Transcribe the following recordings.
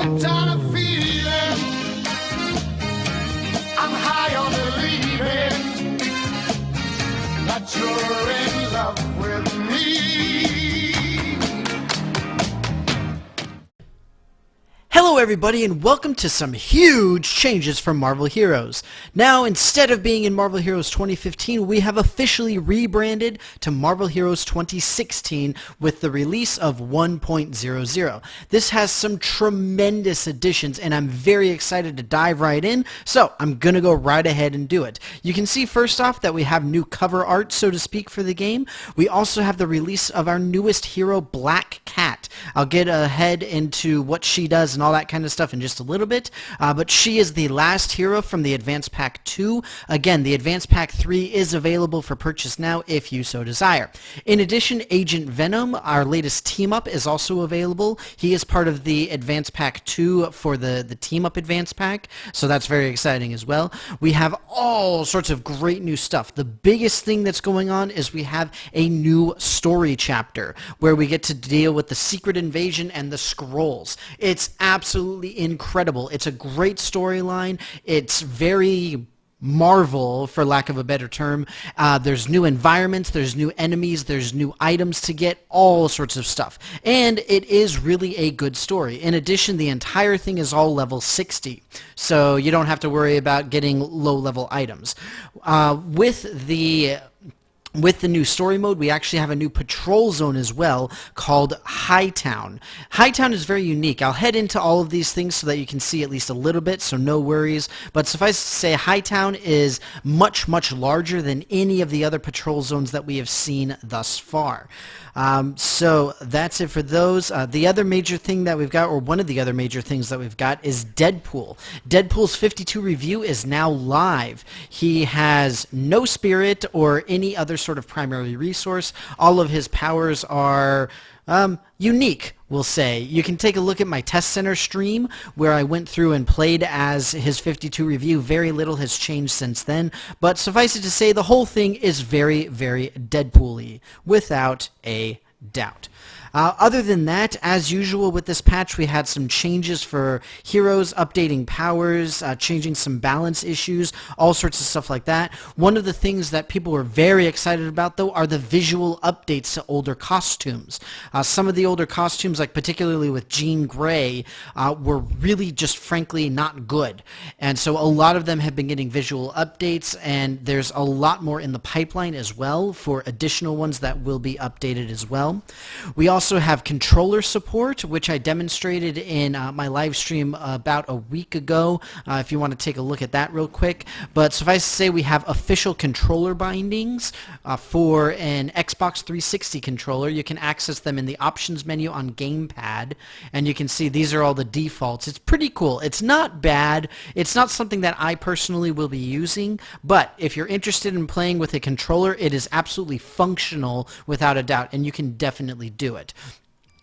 hooked on a feeling. I'm high on believing that you're in love with me. Hello everybody and welcome to some huge changes from Marvel Heroes. Now, instead of being in Marvel Heroes 2015, we have officially rebranded to Marvel Heroes 2016 with the release of 1.00. This has some tremendous additions and I'm very excited to dive right in, so I'm gonna go right ahead and do it. You can see first off that we have new cover art, so to speak, for the game. We also have the release of our newest hero, Black Cat. I'll get ahead into what she does and all that kind of stuff in just a little bit, but she is the last hero from the Advance Pack 2. Again, the Advance Pack 3 is available for purchase now if you so desire. In addition, Agent Venom, our latest team-up, is also available. He is part of the Advance Pack 2 for the team-up Advance Pack, so that's very exciting as well. We have all sorts of great new stuff. The biggest thing that's going on is we have a new story chapter where we get to deal with the Secret Invasion and the Skrulls. It's absolutely incredible. It's a great storyline. It's very Marvel, for lack of a better term. There's new environments, there's new enemies, there's new items to get, all sorts of stuff. And it is really a good story. In addition, the entire thing is all level 60, so you don't have to worry about getting low-level items. With the new story mode, we actually have a new patrol zone as well called Hightown. Hightown is very unique. I'll head into all of these things so that you can see at least a little bit, so no worries. But suffice to say, Hightown is much, much larger than any of the other patrol zones that we have seen thus far. So that's it for those. The other major thing that we've got, or one of the other major things that we've got, is Deadpool. Deadpool's 52 review is now live. He has no spirit or any other sort of primary resource. All of his powers are unique, we'll say. You can take a look at my test center stream where I went through and played as his 52 review. Very little has changed since then, but suffice it to say the whole thing is very, very Deadpool-y, without a doubt. Other than that, as usual with this patch, we had some changes for heroes, updating powers, changing some balance issues, all sorts of stuff like that. One of the things that people were very excited about, though, are the visual updates to older costumes. Some of the older costumes, like particularly with Jean Grey, were really just frankly not good. And so a lot of them have been getting visual updates, and there's a lot more in the pipeline as well for additional ones that will be updated as well. We also have controller support, which I demonstrated in my live stream about a week ago, if you want to take a look at that real quick. But suffice to say, we have official controller bindings for an Xbox 360 controller. You can access them in the options menu on Gamepad, and you can see these are all the defaults. It's pretty cool. It's not bad. It's not something that I personally will be using, but if you're interested in playing with a controller, it is absolutely functional without a doubt, and you can definitely do it.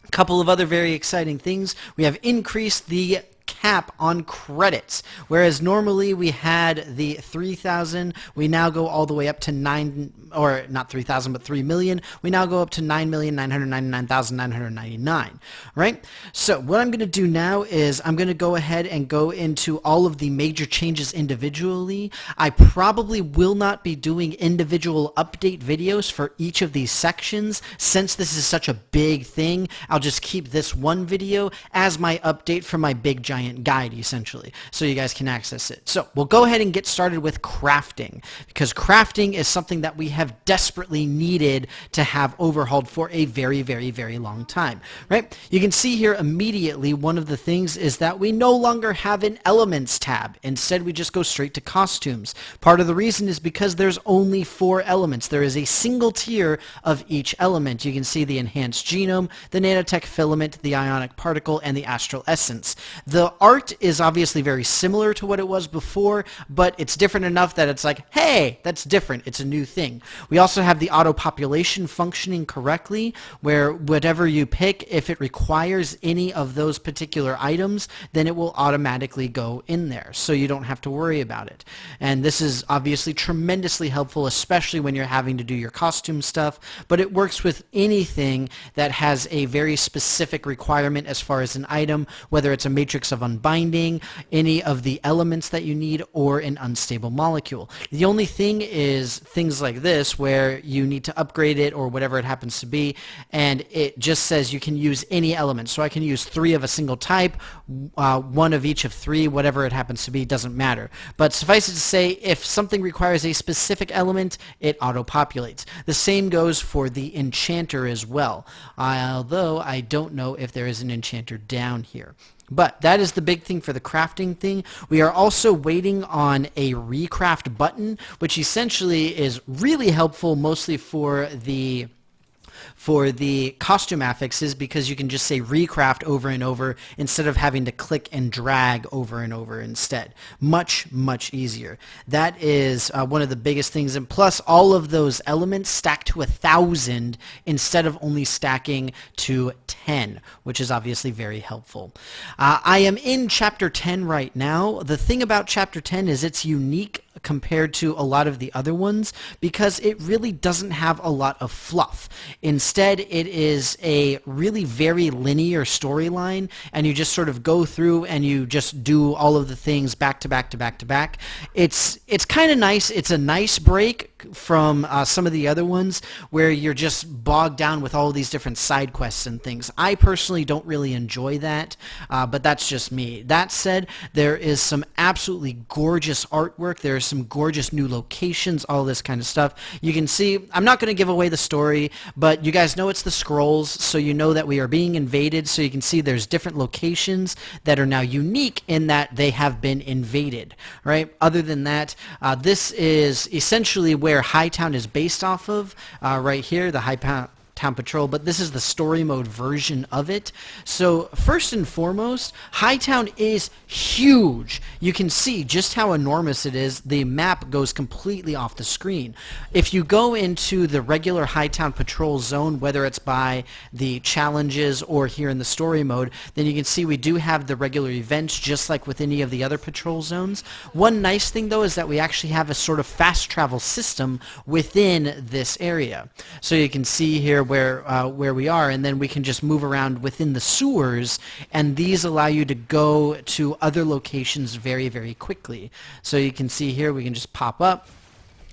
A couple of other very exciting things. We have increased the cap on credits. Whereas normally we had the 3,000, we now go all the way up to 9, or not 3,000, but 3 million. We now go up to 9,999,999, right? So what I'm going to do now is I'm going to go ahead and go into all of the major changes individually. I probably will not be doing individual update videos for each of these sections. Since this is such a big thing, I'll just keep this one video as my update for my big giant guide, essentially, so you guys can access it. So we'll go ahead and get started with crafting, because crafting is something that we have desperately needed to have overhauled for a very, very, very long time, right? You can see here immediately one of the things is that we no longer have an elements tab. Instead, we just go straight to costumes. Part of the reason is because there's only 4 elements. There is a single tier of each element. You can see the enhanced genome, the nanotech filament, the ionic particle, and the astral essence. The art is obviously very similar to what it was before, but it's different enough that it's like, hey, that's different. It's a new thing. We also have the auto-population functioning correctly, where whatever you pick, if it requires any of those particular items, then it will automatically go in there, so you don't have to worry about it. And this is obviously tremendously helpful, especially when you're having to do your costume stuff, but it works with anything that has a very specific requirement as far as an item, whether it's a matrix of unbinding, any of the elements that you need, or an unstable molecule. The only thing is things like this where you need to upgrade it or whatever it happens to be, and it just says you can use any element. So I can use 3 of a single type, 1 of each of 3, whatever it happens to be, doesn't matter. But suffice it to say, if something requires a specific element, it auto-populates. The same goes for the enchanter as well, although I don't know if there is an enchanter down here. But that is the big thing for the crafting thing. We are also waiting on a recraft button, which essentially is really helpful mostly for the costume affixes, because you can just say recraft over and over instead of having to click and drag over and over instead. Much, much easier. That is one of the biggest things. And plus, all of those elements stack to 1,000 instead of only stacking to 10, which is obviously very helpful. I am in Chapter 10 right now. The thing about Chapter 10 is it's unique compared to a lot of the other ones because it really doesn't have a lot of fluff. Instead, it is a really very linear storyline, and you just sort of go through and you just do all of the things back to back to back to back. It's kind of nice. It's a nice break from some of the other ones where you're just bogged down with all of these different side quests and things. I personally don't really enjoy that, but that's just me. That said, there is some absolutely gorgeous artwork. There's some gorgeous new locations, all this kind of stuff. You can see, I'm not going to give away the story, but you guys know it's the Skrulls, so you know that we are being invaded, so you can see there's different locations that are now unique in that they have been invaded, right? Other than that, this is essentially where Hightown is based off of, right here, the Hightown Patrol, but this is the story mode version of it. So first and foremost, Hightown is huge. You can see just how enormous it is. The map goes completely off the screen. If you go into the regular Hightown Patrol zone, whether it's by the challenges or here in the story mode, then you can see we do have the regular events just like with any of the other patrol zones. One nice thing though is that we actually have a sort of fast travel system within this area. So you can see here where we are, and then we can just move around within the sewers, and these allow you to go to other locations very, very quickly. So you can see here we can just pop up,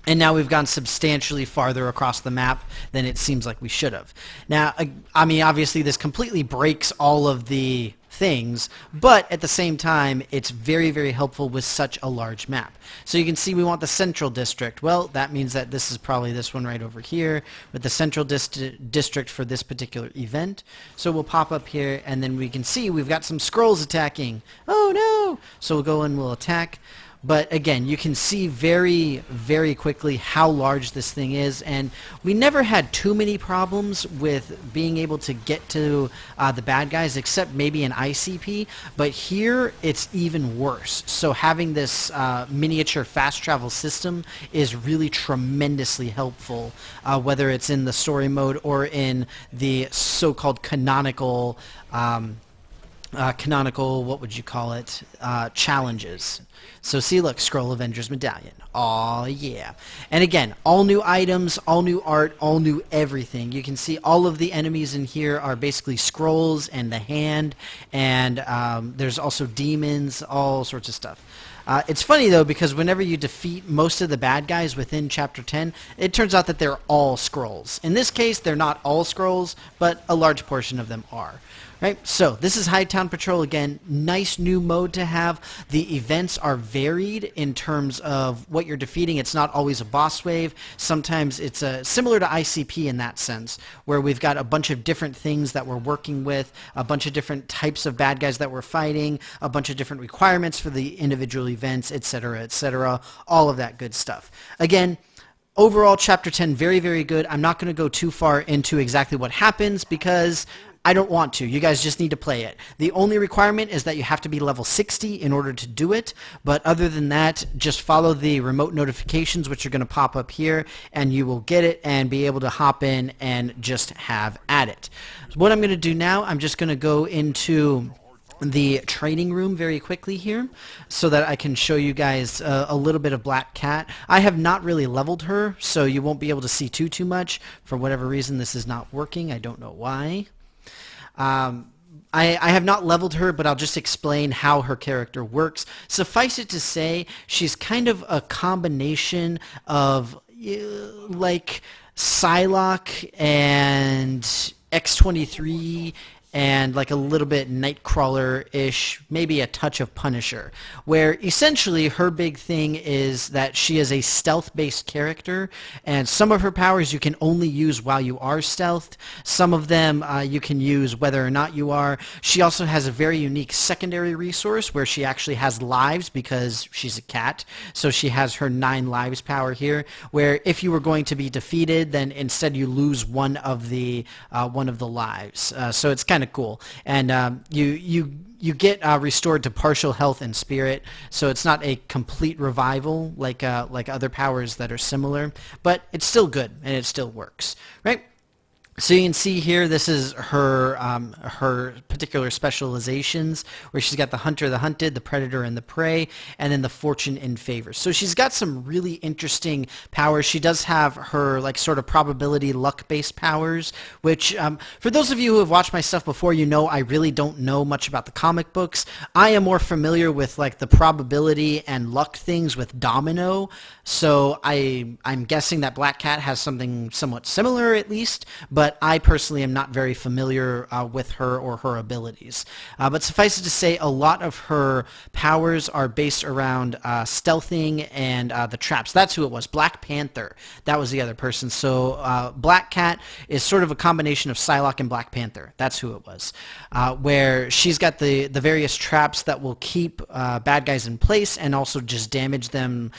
and now we've gone substantially farther across the map than it seems like we should have. Now, I mean, obviously this completely breaks all of the things, but at the same time, it's very, very helpful with such a large map. So you can see we want the central district. Well, that means that this is probably this one right over here with the central district for this particular event. So we'll pop up here, and then we can see we've got some Skrulls attacking. Oh no! So we'll go and we'll attack. But again, you can see very, very quickly how large this thing is, and we never had too many problems with being able to get to the bad guys, except maybe an ICP, but here it's even worse. So having this miniature fast travel system is really tremendously helpful, whether it's in the story mode or in the so-called canonical, what would you call it, challenges. So see, look, Skrull Avengers Medallion. Aw, yeah. And again, all new items, all new art, all new everything. You can see all of the enemies in here are basically Skrulls and the Hand, and there's also demons, all sorts of stuff. It's funny, though, because whenever you defeat most of the bad guys within Chapter 10, it turns out that they're all Skrulls. In this case, they're not all Skrulls, but a large portion of them are. Right, so this is Hightown Patrol again. Nice new mode to have. The events are varied in terms of what you're defeating. It's not always a boss wave. Sometimes it's similar to ICP in that sense, where we've got a bunch of different things that we're working with, a bunch of different types of bad guys that we're fighting, a bunch of different requirements for the individual events, etc., all of that good stuff. Again, overall, Chapter 10, very, very good. I'm not going to go too far into exactly what happens because I don't want to. You guys just need to play it. The only requirement is that you have to be level 60 in order to do it, but other than that, just follow the remote notifications, which are going to pop up here, and you will get it and be able to hop in and just have at it. So what I'm going to do now, I'm just going to go into the training room very quickly here so that I can show you guys a little bit of Black Cat. I have not really leveled her, so you won't be able to see too much. For whatever reason, this is not working. I don't know why. I have not leveled her, but I'll just explain how her character works. Suffice it to say, she's kind of a combination of like Psylocke and X-23 and like a little bit Nightcrawler-ish, maybe a touch of Punisher, where essentially her big thing is that she is a stealth-based character, and some of her powers you can only use while you are stealthed. Some of them you can use whether or not you are. She also has a very unique secondary resource where she actually has lives because she's a cat, so she has her 9 lives power here, where if you were going to be defeated, then instead you lose one of the lives. So it's kind of cool, and you get restored to partial health and spirit, so it's not a complete revival like other powers that are similar, but it's still good and it still works, right? So you can see here, this is her her particular specializations, where she's got the hunter, the hunted, the predator, and the prey, and then the fortune in favor. So she's got some really interesting powers. She does have her like sort of probability luck-based powers, which for those of you who have watched my stuff before, you know I really don't know much about the comic books. I am more familiar with like the probability and luck things with Domino, so I'm guessing that Black Cat has something somewhat similar at least, but I personally am not very familiar with her or her abilities. But suffice it to say, a lot of her powers are based around stealthing and the traps. That's who it was. Black Panther. That was the other person. So Black Cat is sort of a combination of Psylocke and Black Panther. That's who it was. Where she's got the various traps that will keep bad guys in place and also just damage them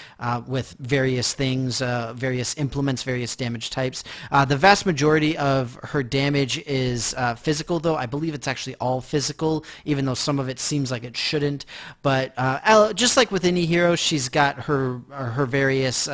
with various things, various implements, various damage types. The vast majority of her damage is physical, though. I believe it's actually all physical, even though some of it seems like it shouldn't. But just like with any hero, she's got her various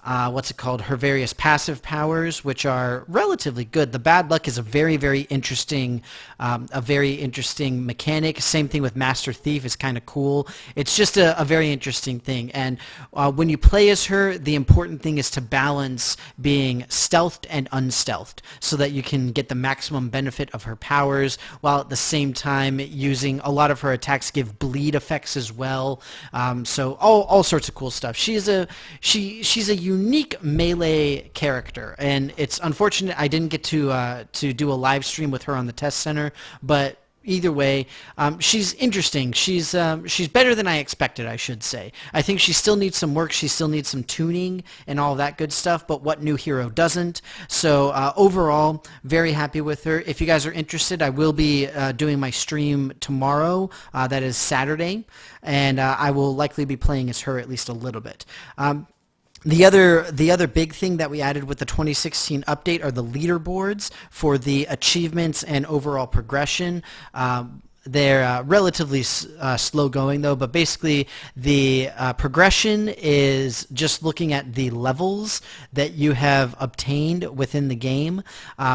her various passive powers, which are relatively good. The bad luck is a very, very interesting mechanic. Same thing with Master Thief is kind of cool. It's just a very interesting thing. And when you play as her, the important thing is to balance being stealthed and unstealthed so that you can get the maximum benefit of her powers, while at the same time using a lot of her attacks give bleed effects as well. So all sorts of cool stuff. She's a unique melee character, and it's unfortunate I didn't get to do a live stream with her on the test center, but either way, she's interesting. She's better than I expected, I should say. I think she still needs some work. She still needs some tuning and all that good stuff, but what new hero doesn't? So overall, very happy with her. If you guys are interested, I will be doing my stream tomorrow. That is Saturday, and I will likely be playing as her at least a little bit. The other big thing that we added with the 2016 update are the leaderboards for the achievements and overall progression. They're relatively slow going though, but basically the progression is just looking at the levels that you have obtained within the game.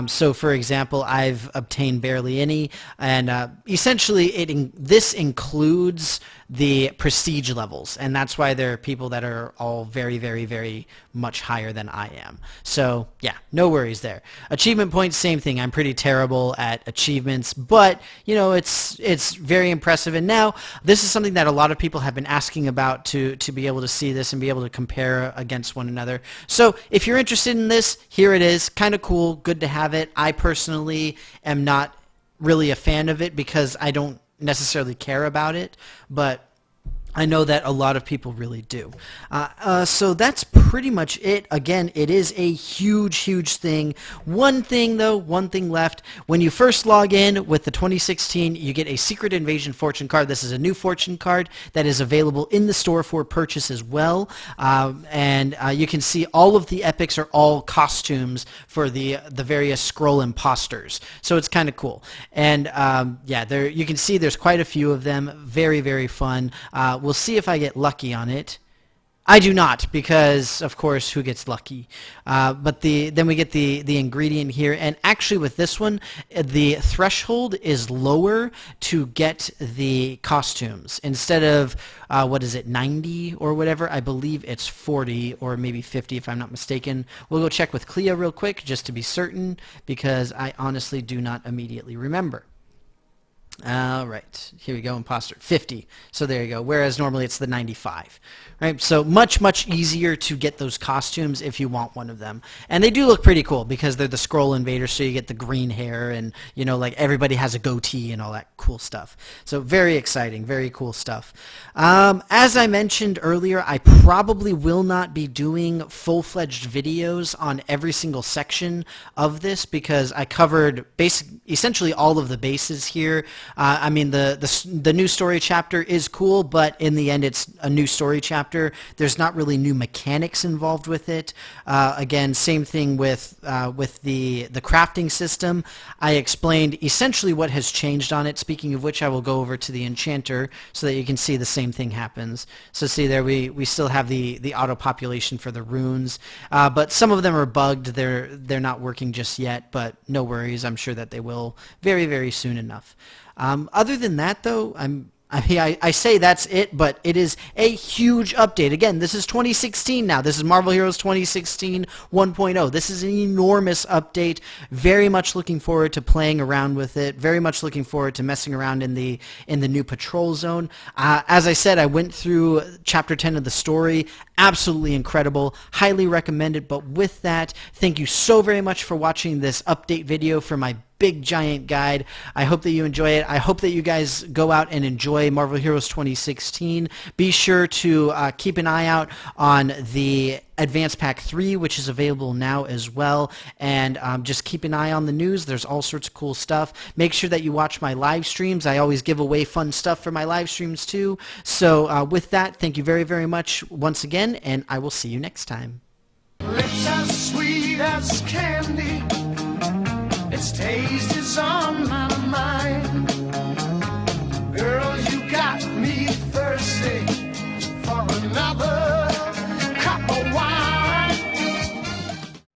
So for example, I've obtained barely any, and essentially this includes the prestige levels, and that's why there are people that are all very, very, very much higher than I am. So yeah, no worries there. Achievement points, same thing. I'm pretty terrible at achievements, but you know, it's very impressive. And now this is something that a lot of people have been asking about, to be able to see this and be able to compare against one another. So if you're interested in this, here it is. Kind of cool, good to have it. I personally am not really a fan of it because I don't necessarily care about it, but I know that a lot of people really do. So that's pretty much it. Again, it is a huge thing. One thing though, one thing left. When you first log in with the 2016, you get a Secret Invasion fortune card. This is a new fortune card that is available in the store for purchase as well. And you can see all of the epics are all costumes for the various Skrull imposters. So it's kind of cool. And yeah, there you can see there's quite a few of them. Very fun. We'll see if I get lucky on it. I do not, because of course, who gets lucky? But then we get the ingredient here, and actually with this one, the threshold is lower to get the costumes. Instead of what is it, 90 or whatever? I believe it's 40 or maybe 50 if I'm not mistaken. We'll go check with Clea real quick just to be certain, because I honestly do not immediately remember. All right, here we go, imposter, 50. So there you go, whereas normally it's the 95. Right, so much easier to get those costumes if you want one of them. And they do look pretty cool because they're the Skrull invaders, so you get the green hair and, you know, like everybody has a goatee and all that cool stuff. So very exciting, very cool stuff. As I mentioned earlier, I probably will not be doing full-fledged videos on every single section of this because I covered essentially all of the bases here. I mean, the new story chapter is cool, but in the end it's a new story chapter. There's not really new mechanics involved with it. Again, same thing with the crafting system. I explained essentially what has changed on it. Speaking of which, I will go over to the enchanter so that you can see the same thing happens. So see there, we still have the auto population for the runes, but some of them are bugged. They're not working just yet, but no worries. I'm sure that they will very soon enough. Other than that, though, I say that's it, but it is a huge update. Again, this is 2016 now. This is Marvel Heroes 2016 1.0. This is an enormous update. Very much looking forward to playing around with it. Very much looking forward to messing around in the new patrol zone. As I said, I went through Chapter 10 of the story. Absolutely incredible. Highly recommend it. But with that, thank you so very much for watching this update video for my big giant guide. I hope that you enjoy it. I hope that you guys go out and enjoy Marvel Heroes 2016. Be sure to keep an eye out on the Advanced Pack 3, which is available now as well. And just keep an eye on the news. There's all sorts of cool stuff. Make sure that you watch my live streams. I always give away fun stuff for my live streams too. So with that, thank you very much once again, and I will see you next time. Lips as sweet as candy, its taste is on my